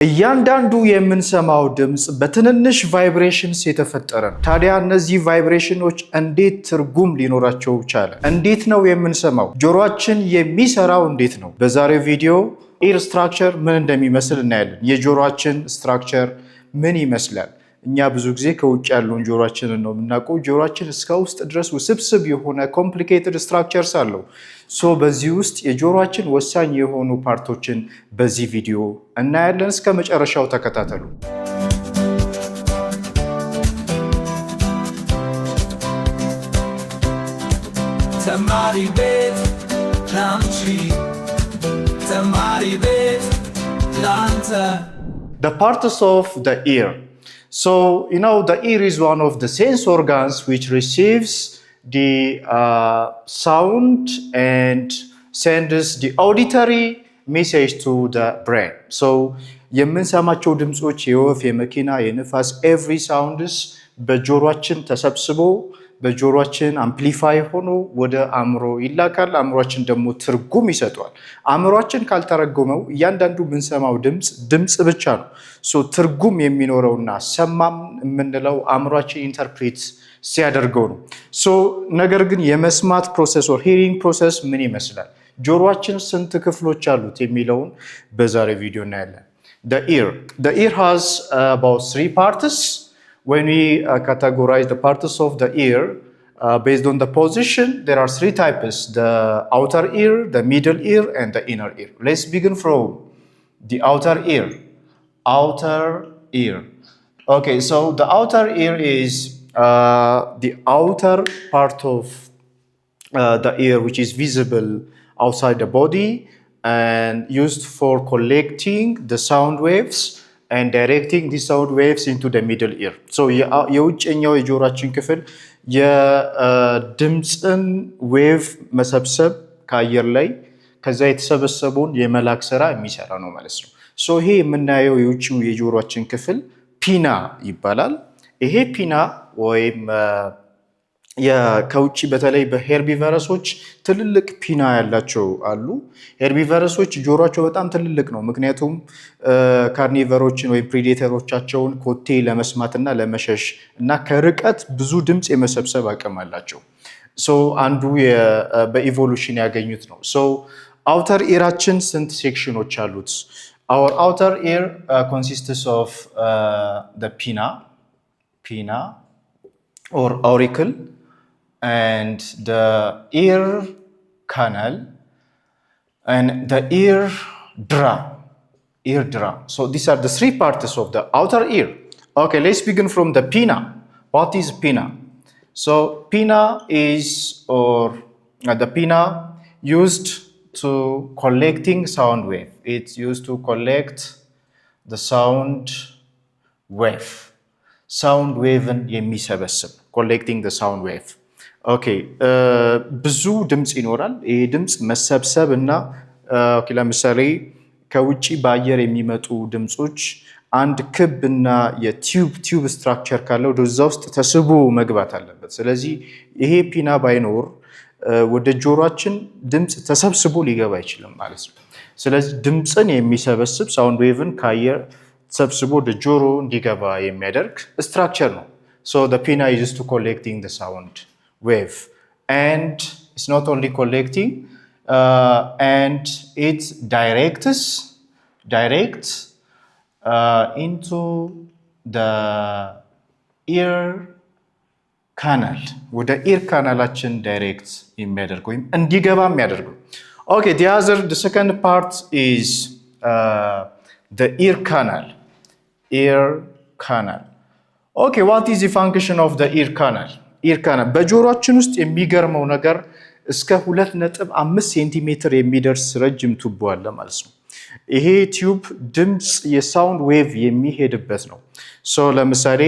እያንዳንዱ የምንሰማው ድምጽ በትንንሽ ቫይብሬሽንስ የተፈጠረ ነው። ታዲያ እነዚህ ቫይብሬሽኖች እንዴት ትርጉም ሊኖራቸው ቻለ? እንዴት ነው የምንሰማው? ጆሮአችን የሚሰራው እንዴት ነው? በዛሬው ቪዲዮ ኢር ስትራክቸር ምን እንደሚመስል እናያለን። የጆሮአችን ስትራክቸር ምን ይመስላል? እኛ ብዙ ጊዜ ከውጭ ያለውን ጆሮአችንን ነው የምናውቀው። ጆሮአችን እስከ ውስጥ ድረስ ውስብስብ የሆነ ኮምፕሊኬትድ ስትራክቸርስ አለው። በዚህ ውስጥ የጆሮአችን ወሳኝ የሆኑ ፓርቶችን በዚህ ቪዲዮ እናያለን። እስከ መጨረሻው ተከታተሉ። ተማሪ ቤት ላንቺ፣ ተማሪ ቤት ላንተ። The parts of the ear. So, the ear is one of the sense organs which receives the sound and sends the auditory message to the brain. So, የምንሰማቸው ድምጾች የወፍ፣ የመኪና፣ የንፋስ every sounds በጆሮአችን ተሰብስቦ በጆሮአችን አምፕሊፋይ ሆኖ ወደ አእምሮ ይላካል። አእምሮአችን ደግሞ ትርጉም ይሰጠዋል። አእምሮአችን ካልተረጎመው እያንዳንዱ የምንሰማው ድምጽ ብቻ ነው። ትርጉም የሚኖረውና ሰማም የምንለው አእምሮአችን ኢንተርፕሬት ሲያደርገው ነው። ነገር ግን የመስማት ፕሮሰስ ኦር ሂሪንግ ፕሮሰስ ምን ይመስላል? ጆሮአችን ስንት ክፍሎች አሉት የሚለውን በዛሬ ቪዲዮ እናያለን። The ear has about 3 parts. When we categorize the parts of the ear based on the position, there are 3 types: the outer ear, the middle ear, and the inner ear. Let's begin from the outer ear. Outer ear. Okay, so the outer ear is the outer part of the ear which is visible outside the body and used for collecting the sound waves and directing the sound waves into the middle ear. የውጭኛው የጆሮአችን ክፍል የድምፅን ዌቭ መሰብሰብ ከአየር ላይ ከዛ የተሰበሰበውን የመላክ ስራ የሚሰራ ነው ማለት ነው። ይሄ የምናየው የውጭው የጆሮአችን ክፍል ፒና ይባላል። ይሄ ፒና ወይም ከውጭ በተለይ በሄርቢቨረሶች ትልልቅ ፒና ያላቸው አሉ። ሄርቢቨረሶች ጆሮአቸው በጣም ትልልቅ ነው። ምክንያቱም ካርኒቨሮችን ወይም ፕሪዴተሮቻቸውን ኮቴ ለመስማትና ለመሸሽ እና ከርቀት ብዙ ድምፅ የመሰብሰብ አቅም አላቸው። አንዱ በኢቮሉሽን ያገኙት ነው። አውተር ኢራችን ስንት ሴክሽኖች አሉት? Our outer ear consists of the pinna or auricle, and the ear canal and the eardrum. These are the 3 parts of the outer ear. Okay, let's begin from the pinna. What is pinna? Pinna is the pinna used to collecting sound wave. It's used to collect the sound wave. Sound wave የሚሰበስብ collecting the sound wave. Okay, ብዙ ድምጽ ይኖራል። ይሄ ድምጽ መሰብሰብ እና ለምሳሌ ከውጪ በአየር የሚመጡ ድምጾች አንድ ክብ እና የቲዩብ ስትራክቸር ካለው ወደዛ ውስጥ ተስቦ መግባት አለበት። ስለዚህ ይሄ ፒና ባይኖር ወደ ጆሮአችን ድምጽ ተሰብስቦ ሊገባ አይችልም ማለት ነው። ስለዚህ ድምጽን የሚሰበስብ ሳውንድ ዌቭን ከአየር ሰብስቦ ወደ ጆሮ እንዲገባ የሚያደርግ ስትራክቸር ነው። The pinna is used to collecting the sound wave, and it's not only collecting, and it directs into the ear canal. ወደ ኢር ካናላችን ዳይሬክት የሚያደርግ ወይም እንዲገባ የሚያደርገው። Okay, the second part is the ear canal. Okay, what is the function of the ear canal? በጆሮአችን ውስጥ የሚገርመው ነገር እስከ 2.5 ሴንቲሜትር የሚደርስ ረጅም ቱቦ አለ ማለት ነው። ይሄ ቲዩብ ድምጽ የሳውንድ ዌቭ የሚሄድበት ነው። ለምሳሌ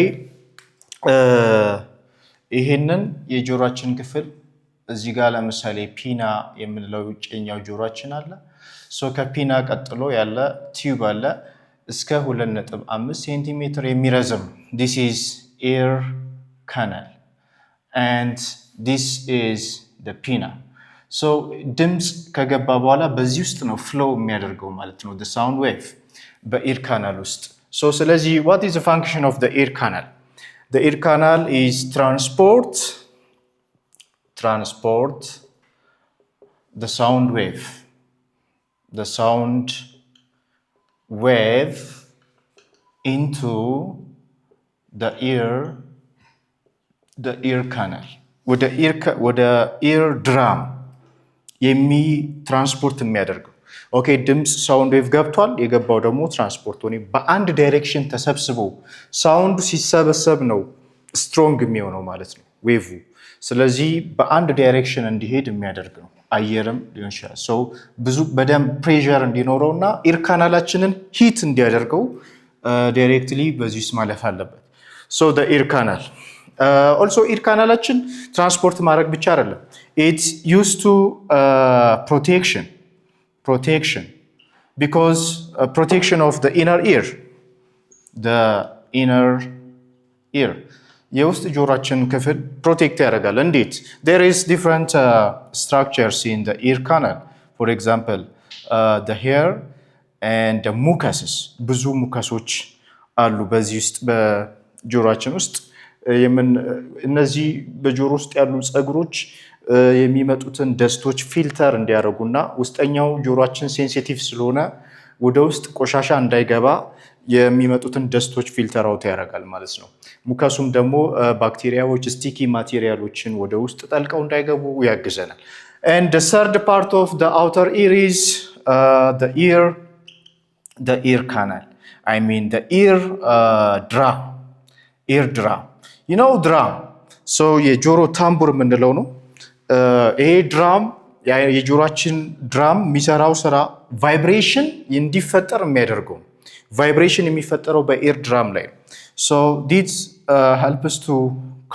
ይሄንን የጆሮአችን ክፍል እዚህ ጋር ለምሳሌ ፒና የምንለው ውጭኛው ጆሮአችን አለ። ከፒና ቀጥሎ ያለ ቲዩብ አለ እስከ 2.5 ሴንቲሜትር የሚረዝም። This is ear canal and this is the pinna. ድምጽ ከገባ በኋላ በዚህ ውስጥ ነው ፍሎው የሚያደርገው ማለት ነው the sound wave. በኢር ካናል ውስጥ። ሶ ስለዚህ what is the function of the ear canal? The ear canal is transport the sound wave into the ear canal ወደ ear drum ትራንስፖርት የሚያደርገው ኦኬ ድምፅ ሳውንድ ዌቭ ገብቷል። የገባው ደግሞ ትራንስፖርት ሆነ በአንድ ዳይሬክሽን ተሰብስቦ ሳውንዱ ሲሰበሰብ ነው ስትሮንግ የሚሆነው ማለት ነው ዌቭ። ስለዚህ በአንድ ዳይሬክሽን እንዲሄድ የሚያደርግ ነው። አየርም ሊሆን ይችላል። ሶ ብዙ በደንብ ፕሬሸር እንዲኖረውና ኢር ካናላችንን ሂት እንዲያደርገው ዳይሬክትሊ በዚህ ውስጥ ማለፍ አለበት። ሶ the ear canal also ኢር ካናላችን ትራንስፖርት ማድረግ ብቻ አይደለም። it's used to protection because protection of the inner ear የውስጥ ጆሮአችን ክፍል ፕሮቴክት ያደርጋል። እንዴት? there is different structures in the ear canal. for example the hair and the mucuses ብዙ ሙከሶች አሉ በዚህ ውስጥ በጆሮአችን ውስጥ እነዚህ በጆሮ ውስጥ ያሉ ፀጉሮች የሚመጡትን ደስቶች ፊልተር እንዲያደርጉና ውስጠኛው ጆሮአችን ሴንሲቲቭ ስለሆነ ወደ ውስጥ ቆሻሻ እንዳይገባ የሚመጡትን ደስቶች ፊልተር አውት ያደርጋል ማለት ነው። ሙከሱም ደግሞ ባክቴሪያዎች ስቲኪ ማቴሪያሎችን ወደ ውስጥ ጠልቀው እንዳይገቡ ያግዘናል። and the third part of the outer ear is the ear canal. I mean the ear drum. you know drum so የጆሮ ታምቡር የምንለው ነው። ይሄ ድራም የጆሮአችን ድራም የሚሰራው ስራ ቫይብሬሽን እንዲፈጠር የሚያደርገው ቫይብሬሽን የሚፈጠረው በኤር ድራም ላይ ነው። so this helps to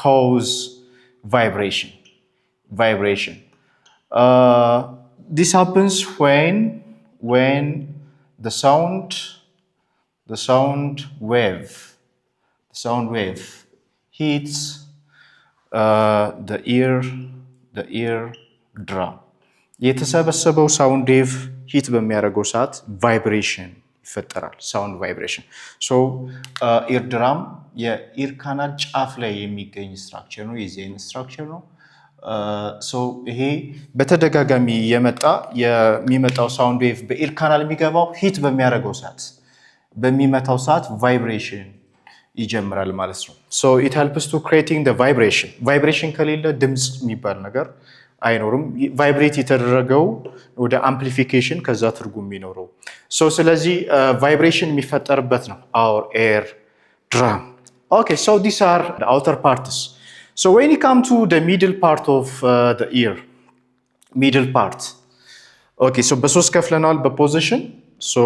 cause vibration. This happens when the sound wave hits the ear drum. የተሰበሰበው ሳውንድ ዌቭ ሂት በሚያደርገው ሰዓት ቫይብሬሽን ይፈጠራል። ሳውንድ ቫይብሬሽን። ሶ ኢር ድራም የኢር ካናል ጫፍ ላይ የሚገኝ ስትራክቸር ነው። የዚህ አይነት ስትራክቸር ነው። ሶ ይሄ በተደጋጋሚ የሚመጣው ሳውንድ ዌቭ በኢር ካናል የሚገባው ሂት በሚመታው ሰዓት ቫይብሬሽን ይጀምራል ማለት ነው። ሶ ኢት ሄልፕስ ቱ ክሬቲንግ ዘ ቫይብሬሽን። ቫይብሬሽን ከሌለ ድምፅ የሚባል ነገር አይኖርም። ቫይብሬት የተደረገው ወደ አምፕሊፊኬሽን ከዛ ትርጉም የሚኖረው ሶ ስለዚህ ቫይብሬሽን የሚፈጠርበት ነው our ear drum. okay so these are the outer parts. so when you come to the middle part of the ear, middle part okay so በሶስት ከፍለናል በፖዚሽን so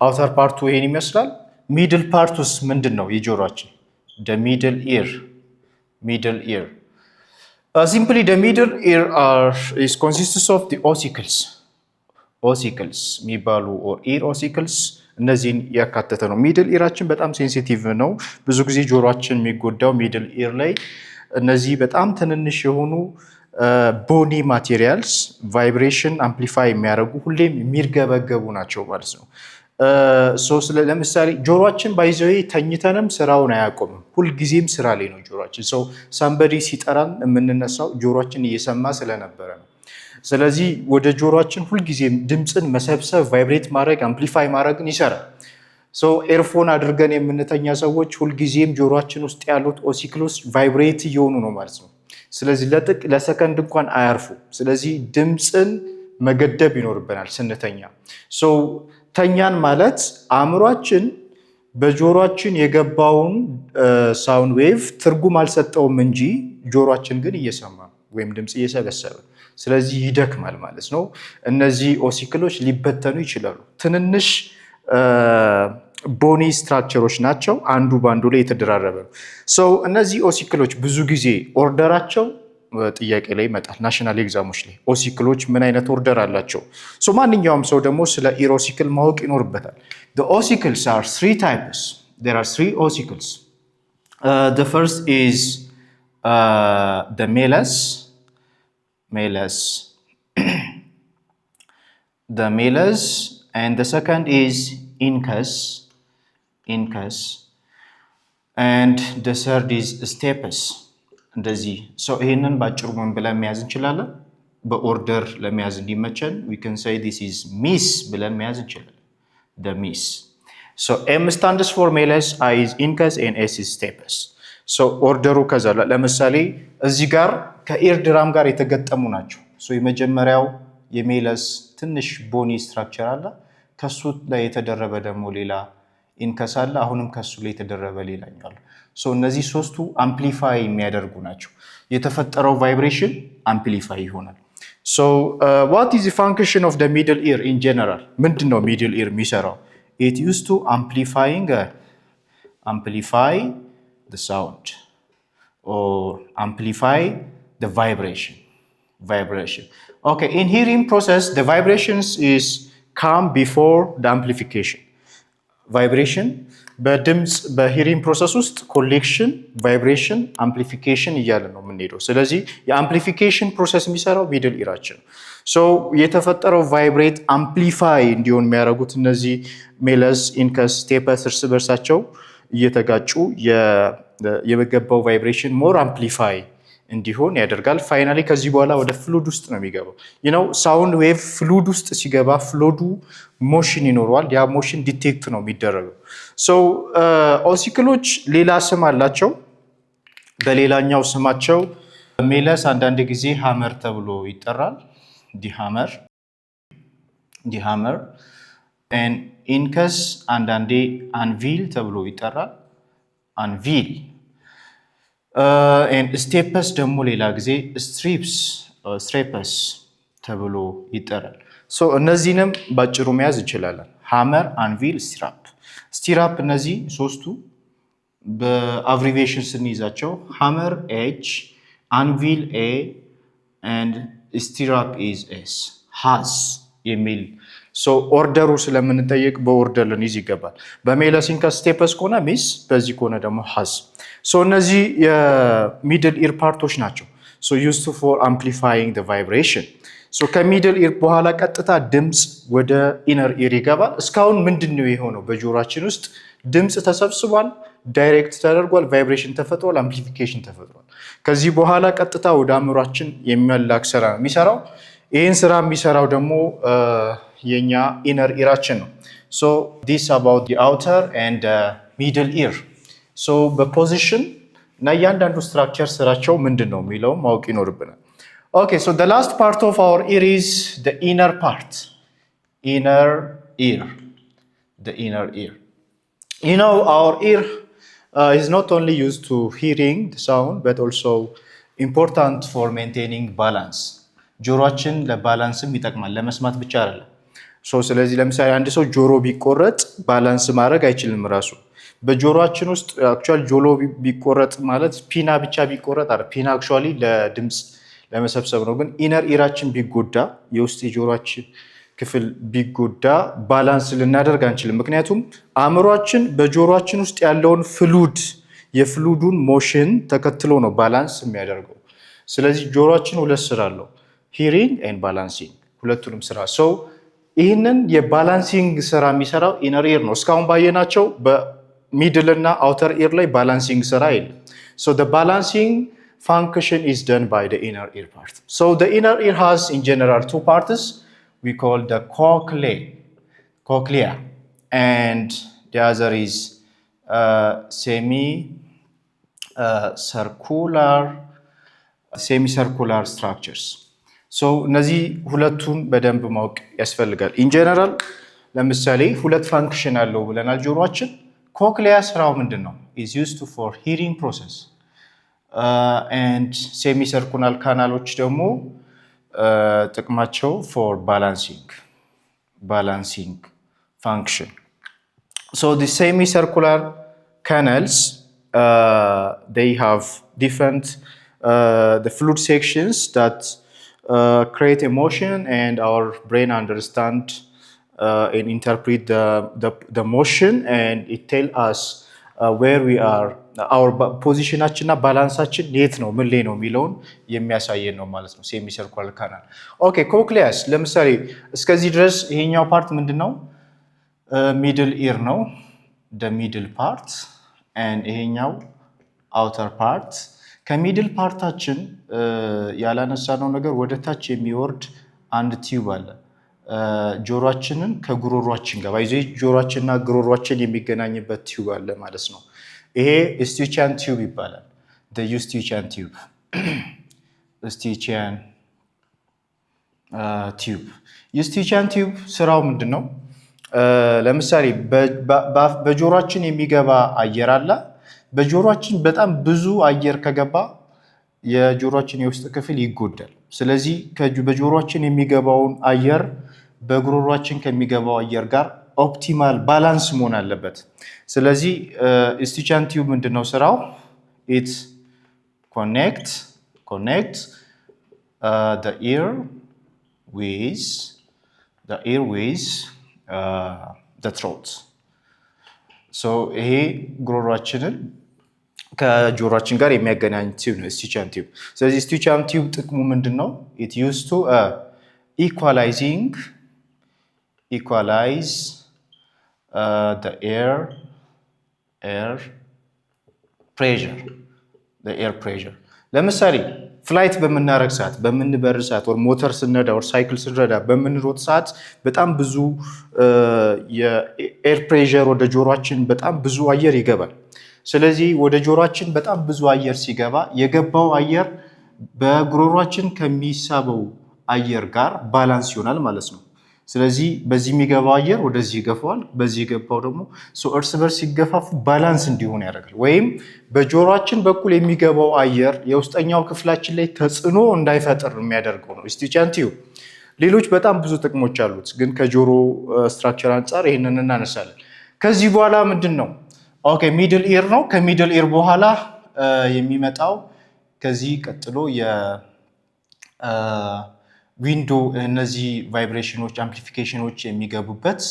outer part ይሄን ይመስላል። ሚድል ፓርት ውስጥ ምንድን ነው የጆሮአችን? the middle ear. Simply the middle ear consists of the ossicles የሚባሉ or ear ossicles እነዚህን ያካተተ ነው። ሚድል ኢራችን በጣም ሴንሲቲቭ ነው። ብዙ ጊዜ ጆሮአችን የሚጎዳው ሚድል ኢር ላይ እነዚህ በጣም ትንንሽ የሆኑ ቦኒ ማቴሪያልስ ቫይብሬሽን አምፕሊፋይ የሚያደርጉ ሁሌም የሚርገበገቡ ናቸው ማለት ነው። ለምሳሌ ጆሮአችን ባይዘው ተኝተንም ስራውን አያቆምም። ሁልጊዜም ስራ ላይ ነው ጆሮአችን። ሳምበዲ ሲጠራን የምንነሳው ጆሮአችን እየሰማ ስለነበረ ነው። ስለዚህ ወደ ጆሮአችን ሁልጊዜም ድምፅን መሰብሰብ፣ ቫይብሬት ማድረግ፣ አምፕሊፋይ ማድረግን ይሰራል። ኤርፎን አድርገን የምንተኛ ሰዎች ሁልጊዜም ጆሮአችን ውስጥ ያሉት ኦሲክሎስ ቫይብሬት እየሆኑ ነው ማለት ነው። ስለዚህ ለሰከንድ እንኳን አያርፉ። ስለዚህ ድምፅን መገደብ ይኖርብናል ስንተኛ። ተኛን ማለት አእምሯችን በጆሮአችን የገባውን ሳውንድ ዌቭ ትርጉም አልሰጠውም እንጂ ጆሮአችን ግን እየሰማ ወይም ድምፅ እየሰበሰበ፣ ስለዚህ ይደክማል ማለት ነው። እነዚህ ኦሲክሎች ሊበተኑ ይችላሉ። ትንንሽ ቦኒ ስትራክቸሮች ናቸው። አንዱ ባንዱ ላይ የተደራረበ ነው። እነዚህ ኦሲክሎች ብዙ ጊዜ ኦርደራቸው ጥያቄ ላይ ይመጣል። ናሽናል ኤግዛሞች ላይ ኦሲክሎች ምን አይነት ኦርደር አላቸው? ማንኛውም ሰው ደግሞ ስለ ኢር ኦሲክል ማወቅ ይኖርበታል። The ossicles are three types. There are three ossicles. The first is the malleus. The malleus, and the second is incus, and the third is stapes እንደዚህ so ይሄንን ባጭሩ ምን ብለን መያዝ እንችላለን በኦርደር ለመያዝ እንዲመቸን we can say this is mees ብለን መያዝ እንችላለን the mees so M stands for malleus, I is incus and S is stapes so ኦርደሩ ከዛ ለምሳሌ እዚህ ጋር ከኢር ድራም ጋር የተገጠሙ ናቸው so የመጀመሪያው የሜለስ ትንሽ ቦኒ ስትራክቸር አለ ከሱ ላይ የተደረበ ደግሞ ሌላ ኢንከስ አለ አሁንም ከሱ ላይ የተደረበ ሌላኛው አለ so እነዚህ ሶስቱ አምፕሊፋይ የሚያደርጉ ናቸው የተፈጠረው ቫይብሬሽን አምፕሊፋይ ይሆናል so what is the function of the middle ear in general ምንድነው middle ear የሚሰራው it used to amplify the sound or amplify the vibration okay in hearing process the vibrations is come before the amplification vibration በድምጽ በሂሪንግ ፕሮሰስ ውስጥ ኮሌክሽን ቫይብሬሽን አምፕሊፊኬሽን እያለ ነው የምንሄደው ስለዚህ የአምፕሊፊኬሽን ፕሮሰስ የሚሰራው ሚድል ኢራችን ሶ የተፈጠረው ቫይብሬት አምፕሊፋይ እንዲሆን የሚያደርጉት እነዚህ ሜለስ ኢንከስ ስቴፐስ እርስ በርሳቸው እየተጋጩ የገባው ቫይብሬሽን ሞር አምፕሊፋይ እንዲሆን ያደርጋል ፋይናሊ ከዚህ በኋላ ወደ ፍሉድ ውስጥ ነው የሚገባው you know ሳውንድ ዌቭ ፍሉድ ውስጥ ሲገባ ፍሉዱ ሞሽን ይኖረዋል ያ ሞሽን ዲቴክት ነው የሚደረገው so ኦሲክሎች ሌላ ስም አላቸው በሌላኛው ስማቸው ሜለስ አንዳንድ ጊዜ ሃመር ተብሎ ይጠራል ዲሃመር and incus አንዳንዴ አንቪል ተብሎ ይጠራል አንቪል and stapes ደግሞ ሌላ ጊዜ strapes ተብሎ ይጠራል so እነዚህንም ባጭሩ መያዝ እንችላለን ሃመር አንቪል ስቲራፕ እነዚህ ሶስቱ በአብሪቪዬሽን ስንይዛቸው ሃመር h አንቪል a and stirrup is s has የሚል so ኦርደሩ ስለምንጠይቅ በኦርደር ልንይዝ ይገባል በሜለስ ኢንከስ ስቴፐስ ከሆነ ሚስ በዚህ ከሆነ ደግሞ has so እነዚህ የሚድል ኢር ፓርቶች ናቸው so used for amplifying the vibration so ከሚድል ኢር በኋላ ቀጥታ ድምጽ ወደ ኢነር ኢር ይገባል እስካሁን ምንድነው የሆነው በጆሮአችን ውስጥ ድምጽ ተሰብስቧል ዳይሬክት ተደርጓል ቫይብሬሽን ተፈጥሯል አምፕሊፊኬሽን ተፈጥሯል ከዚህ በኋላ ቀጥታ ወደ አእምሮአችን የሚያላክ ስራ ነው የሚሰራው ይሄን ስራ የሚሰራው ደግሞ የኛ ኢነር ኢራችን ነው so this about the outer and middle ear so በፖዚሽን እና እያንዳንዱ ስትራክቸር ስራቸው ምንድነው የሚለው ማወቅ ይኖርብናል okay so the last part of our ear is the inner part inner ear the inner ear you know our ear is not only used to hearing the sound but also important for maintaining balance ጆሮአችን ለባላንስም ይጠቅማል ለመስማት ብቻ አይደለም so ስለዚህ ለምሳሌ አንድ ሰው ጆሮ ቢቆረጥ ባላንስ ማድረግ አይችልም ራሱ በጆሮአችን ውስጥ actually ጆሮ ቢቆረጥ ማለት ፒና ብቻ ቢቆረጥ አይደል ፒና actually ለድምጽ ለመሰብሰብ ነው ግን ኢነር ኢራችን ቢጎዳ የውስጥ ጆሮአችን ክፍል ቢጎዳ ባላንስ ልናደርግ አንችልም ምክንያቱም አእምሮአችን በጆሮአችን ውስጥ ያለውን የፍሉዱን ሞሽን ተከትሎ ነው ባላንስ የሚያደርገው ስለዚህ ጆሮአችን ሁለት ስራ አለው hearing and balancing ሁለቱንም ስራ so ይሄንን የባላንሲንግ ስራ የሚሰራው ኢነር ኢር ነው እስካሁን ባየናቸው በሚድል እና አውተር ኢር ላይ ባላንሲንግ ስራ የለም so the balancing function is done by the inner ear part so the inner ear has in general two parts we call the cochlea and the other is semicircular structures so እነዚህ ሁለቱን በደንብ ማወቅ ያስፈልጋል in general ለምሳሌ ሁለት ፋንክሽን አለው ብለናል ጆሮአችን ኮክሊያ ስራው ምንድነው is used for hearing process and semicircular ካናሎች ደግሞ ጥቅማቸው for balancing function so the semicircular canals they have different the fluid sections that create emotion and our brain understand and interpret the motion and it tell us where we are our positionaችን ባላንሳችን የት ነው ምን ላይ ነው የሚለውን የሚያሳየን ነው ማለት ነው semicircular canal okay ኮክሊያስ ለምሳሌ እስከዚህ ድረስ ይሄኛው ፓርት ምንድነው ሚድል ኢር ነው ሚድል ፓርት ኤንድ ይሄኛው አውተር ፓርት። ከሚድል ፓርታችን ያላነሳነው ነገር ወደ ታች የሚወርድ አንድ ቲዩብ አለ ጆሮአችንን ከጉሮሯችን ጋር ባይዘ ጆሮአችንና ጉሮሯችን የሚገናኝበት ቲዩብ አለ ማለት ነው። ይሄ ዩስቲቺያን ቲዩብ ይባላል። ዩስቲቺያን ቲዩብ ዩስቲቺያን ቲዩብ ዩስቲቺያን ቲዩብ ስራው ምንድን ነው? ለምሳሌ በጆሮአችን የሚገባ አየር አለ። በጆሮአችን በጣም ብዙ አየር ከገባ የጆሮአችን የውስጥ ክፍል ይጎዳል። ስለዚህ በጆሮአችን የሚገባውን አየር በጉሮሯችን ከሚገባው አየር ጋር ኦፕቲማል ባላንስ መሆን አለበት። ስለዚህ ዩስቲቺያን ቲዩብ ምንድን ነው ስራው? ኢት ኮኔክት the ear with the throat. so ይሄ ጉሮሯችንን ከጆሮአችን ጋር የሚያገናኝ ቲዩብ ነው ዩስቲቺያን ቲዩብ። ስለዚህ ዩስቲቺያን ቲዩብ ጥቅሙ ምንድን ነው? it used to equalize the air pressure. ለምሳሌ ፍላይት በምናረግ ሰዓት፣ በምንበር ሰዓት፣ ወር ሞተር ስነዳ፣ ወር ሳይክል ስንረዳ፣ በምንሮጥ ሰዓት በጣም ብዙ የኤር ፕሬሸር ወደ ጆሮአችን በጣም ብዙ አየር ይገባል። ስለዚህ ወደ ጆሮአችን በጣም ብዙ አየር ሲገባ የገባው አየር በጉሮሯችን ከሚሳበው አየር ጋር ባላንስ ይሆናል ማለት ነው። ስለዚህ በዚህ የሚገባው አየር ወደዚህ ይገፋዋል፣ በዚህ የገባው ደግሞ እርስ በርስ ሲገፋፉ ባላንስ እንዲሆን ያደርጋል። ወይም በጆሮአችን በኩል የሚገባው አየር የውስጠኛው ክፍላችን ላይ ተጽዕኖ እንዳይፈጥር የሚያደርገው ነው ዩስቲቺያን ቲዩብ። ሌሎች በጣም ብዙ ጥቅሞች አሉት፣ ግን ከጆሮ ስትራክቸር አንጻር ይህንን እናነሳለን። ከዚህ በኋላ ምንድን ነው? ኦኬ ሚድል ኢር ነው። ከሚድል ኢር በኋላ የሚመጣው ከዚህ ቀጥሎ ዊንዶ፣ እነዚህ ቫይብሬሽኖች አምፕሊፊኬሽኖች የሚገቡበት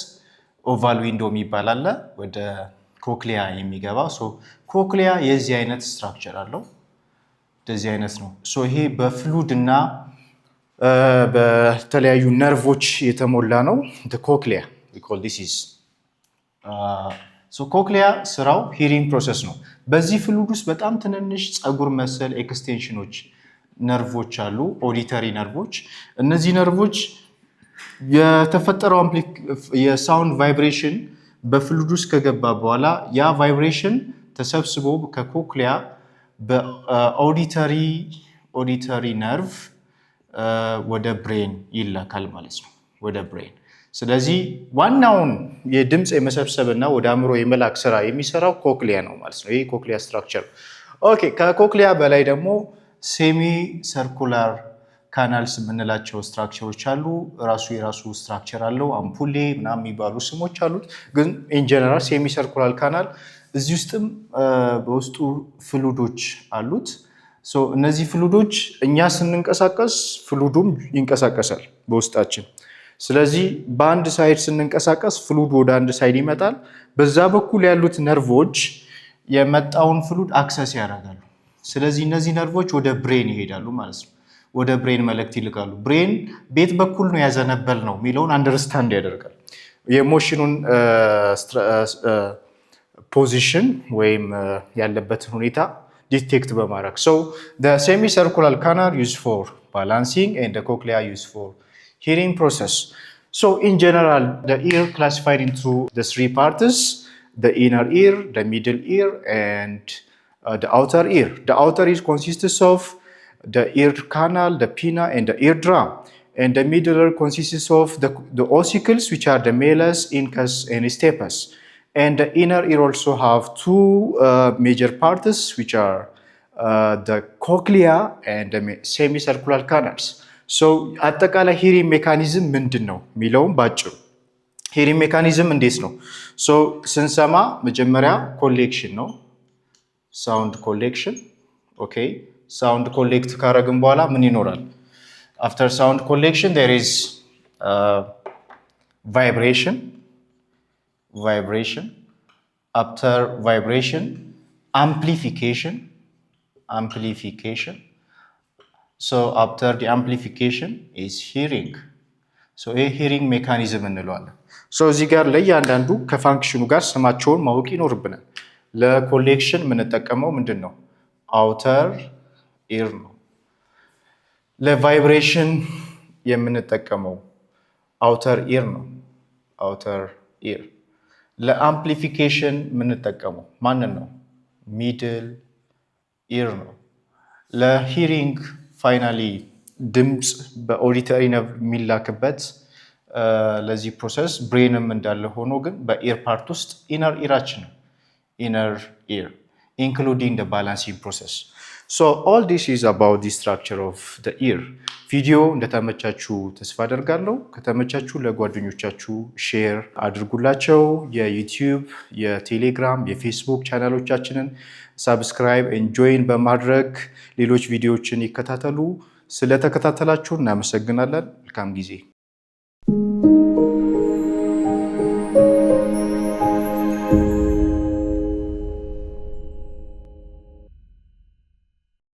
ኦቫል ዊንዶ የሚባል አለ፣ ወደ ኮክሊያ የሚገባ። ኮክሊያ የዚህ አይነት ስትራክቸር አለው፣ እንደዚህ አይነት ነው። ይሄ በፍሉድ እና በተለያዩ ነርቮች የተሞላ ነው። ኮክሊያ ኮክሊያ ስራው ሂሪንግ ፕሮሰስ ነው። በዚህ ፍሉድ ውስጥ በጣም ትንንሽ ፀጉር መሰል ኤክስቴንሽኖች ነርቮች አሉ፣ ኦዲተሪ ነርቮች። እነዚህ ነርቮች የተፈጠረው የሳውንድ ቫይብሬሽን በፍሉድ ውስጥ ከገባ በኋላ ያ ቫይብሬሽን ተሰብስቦ ከኮክሊያ በኦዲተሪ ነርቭ ወደ ብሬን ይላካል ማለት ነው፣ ወደ ብሬን። ስለዚህ ዋናውን የድምፅ የመሰብሰብ እና ወደ አእምሮ የመላክ ስራ የሚሰራው ኮክሊያ ነው ማለት ነው። ይህ ኮክሊያ ስትራክቸር። ኦኬ ከኮክሊያ በላይ ደግሞ ሴሚ ሰርኩላር ካናልስ የምንላቸው ስትራክቸሮች አሉ። የራሱ ስትራክቸር አለው። አምፑሌ ምናምን የሚባሉ ስሞች አሉት። ግን ኢንጀነራል ሴሚ ሰርኩላር ካናል፣ እዚህ ውስጥም በውስጡ ፍሉዶች አሉት። እነዚህ ፍሉዶች እኛ ስንንቀሳቀስ ፍሉዱም ይንቀሳቀሳል በውስጣችን። ስለዚህ በአንድ ሳይድ ስንንቀሳቀስ ፍሉድ ወደ አንድ ሳይድ ይመጣል። በዛ በኩል ያሉት ነርቮች የመጣውን ፍሉድ አክሰስ ያደርጋሉ። ስለዚህ እነዚህ ነርቮች ወደ ብሬን ይሄዳሉ ማለት ነው። ወደ ብሬን መልእክት ይልካሉ። ብሬን ቤት በኩል ነው ያዘነበል ነው የሚለውን አንደርስታንድ ያደርጋል። የሞሽኑን ፖዚሽን ወይም ያለበትን ሁኔታ ዲቴክት በማድረግ ሴሚ ሰርኩላር ካናል ዩዝ ፎር ባላንሲንግ ኤንድ ኮክሊያ ዩዝ ፎር hearing process. In general, the ear classified into the three parts: the inner ear, the middle ear, and the outer ear. The outer ear consists of the ear canal, the pinna, and the eardrum. And the middle ear consists of the ossicles, which are the malleus, incus, and stapes. And the inner ear also have two major parts, which are the cochlea and the semicircular canals. አጠቃላይ ሂሪንግ ሜካኒዝም ምንድን ነው የሚለውም ባጭሩ ሂሪንግ ሜካኒዝም እንዴት ነው? ስንሰማ መጀመሪያ ኮሌክሽን ነው፣ ሳውንድ ኮሌክሽን። ኦኬ ሳውንድ ኮሌክት ካረግን በኋላ ምን ይኖራል? አፍተር ሳውንድ ኮሌክሽን there is vibration. After vibration, amplification. After the amplification is hearing. ይህ ሂሪንግ ሜካኒዝም እንለዋለን። እዚህ ጋር ለእያንዳንዱ ከፋንክሽኑ ጋር ስማቸውን ማወቅ ይኖርብናል። ለኮሌክሽን የምንጠቀመው ምንድን ነው? አውተር ኢር ነው። ለቫይብሬሽን የምንጠቀመው አውተር ኢር ነው። አውተር ኢር። ለአምፕሊፊኬሽን የምንጠቀመው ማንን ነው? ሚድል ኢር ነው። ለሂሪንግ ፋይናሊ ድምፅ በኦዲተሪ ነርቭ የሚላክበት ለዚህ ፕሮሰስ ብሬንም እንዳለ ሆኖ ግን በኢር ፓርት ውስጥ ኢነር ኢራችን ነው። ኢነር ኢር ኢንክሉዲንግ the balancing process. So all this is about the structure of the ear. ቪዲዮ እንደተመቻችሁ ተስፋ አደርጋለሁ። ከተመቻችሁ ለጓደኞቻችሁ ሼር አድርጉላቸው። የዩቲዩብ፣ የቴሌግራም፣ የፌስቡክ ቻናሎቻችንን ሳብስክራይብ ጆይን በማድረግ ሌሎች ቪዲዮዎችን ይከታተሉ። ስለተከታተላችሁ እናመሰግናለን። መልካም ጊዜ